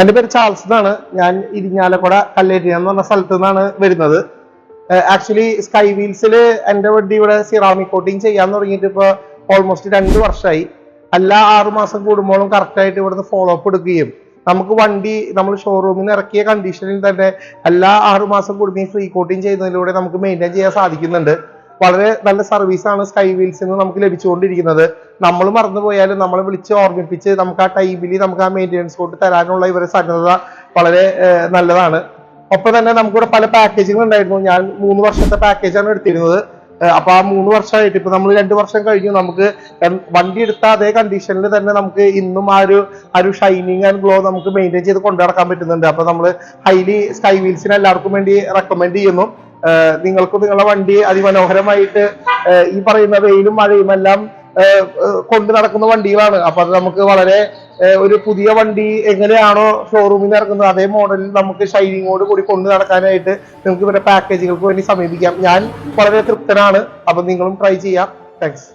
എൻ്റെ പേര് ചാൾസ് എന്നാണ്. ഞാൻ ഇരിങ്ങാലക്കുട കല്ലേരി എന്ന് പറഞ്ഞ സ്ഥലത്തു നിന്നാണ് വരുന്നത്. ആക്ച്വലി സ്കൈ വീൽസിൽ എൻ്റെ വണ്ടി ഇവിടെ സിറാമിക് കോട്ടിങ് ചെയ്യാൻ തുടങ്ങിയിട്ട് ഇപ്പോൾ ഓൾമോസ്റ്റ് 2 വർഷമായി. എല്ലാ 6 മാസം കൂടുമ്പോഴും കറക്റ്റായിട്ട് ഇവിടുന്ന് ഫോളോ അപ്പ് എടുക്കുകയും നമുക്ക് വണ്ടി നമ്മൾ ഷോറൂമിൽ നിന്ന് ഇറക്കിയ കണ്ടീഷനിൽ തന്നെ എല്ലാ 6 മാസം കൂടുമ്പോൾ ഫ്രീ കോട്ടിങ് ചെയ്യുന്നതിലൂടെ നമുക്ക് മെയിൻറ്റെയിൻ ചെയ്യാൻ സാധിക്കുന്നുണ്ട്. വളരെ നല്ല സർവീസാണ് സ്കൈ വീൽസിൽ നിന്ന് നമുക്ക് ലഭിച്ചുകൊണ്ടിരിക്കുന്നത്. നമ്മൾ മറന്നുപോയാലും നമ്മളെ വിളിച്ച് ഓർമ്മിപ്പിച്ച് നമുക്ക് ആ ടൈമിൽ നമുക്ക് ആ മെയിൻ്റെനൻസ് കോട്ട് തരാനുള്ള ഇവരുടെ സന്നദ്ധത വളരെ നല്ലതാണ്. ഒപ്പം തന്നെ നമുക്കിവിടെ പല പാക്കേജുകൾ ഉണ്ടായിരുന്നു. ഞാൻ 3 വർഷത്തെ പാക്കേജാണ് എടുത്തിരുന്നത്. അപ്പൊ ആ 3 വർഷമായിട്ട് ഇപ്പൊ നമ്മൾ 2 വർഷം കഴിഞ്ഞു. നമുക്ക് വണ്ടി എടുത്ത അതേ കണ്ടീഷനിൽ തന്നെ നമുക്ക് ഇന്നും ആ ഒരു ഷൈനിങ് ആൻഡ് ഗ്ലോ നമുക്ക് മെയിൻറ്റെയിൻ ചെയ്ത് കൊണ്ടു നടക്കാൻ പറ്റുന്നുണ്ട്. അപ്പൊ നമ്മൾ ഹൈലി സ്കൈ വീൽസിന് എല്ലാവർക്കും വേണ്ടി റെക്കമെൻഡ് ചെയ്യുന്നു. നിങ്ങൾക്ക് നിങ്ങളുടെ വണ്ടി അതിമനോഹരമായിട്ട് ഈ പറയുന്ന വെയിലും മഴയും എല്ലാം കൊണ്ടു നടക്കുന്ന വണ്ടികളാണ്. അപ്പൊ അത് നമുക്ക് വളരെ ഒരു പുതിയ വണ്ടി എങ്ങനെയാണോ ഷോറൂമിൽ നിന്ന് ഇറങ്ങുന്നത് അതേ മോഡലിൽ നമുക്ക് ഷൈനിങ്ങോട് കൂടി കൊണ്ടു നടക്കാനായിട്ട് നിങ്ങൾക്ക് ഇവരുടെ പാക്കേജുകൾക്ക് വേണ്ടി സമീപിക്കാം. ഞാൻ വളരെ തൃപ്തനാണ്. അപ്പൊ നിങ്ങളും ട്രൈ ചെയ്യാം. താങ്ക്സ്.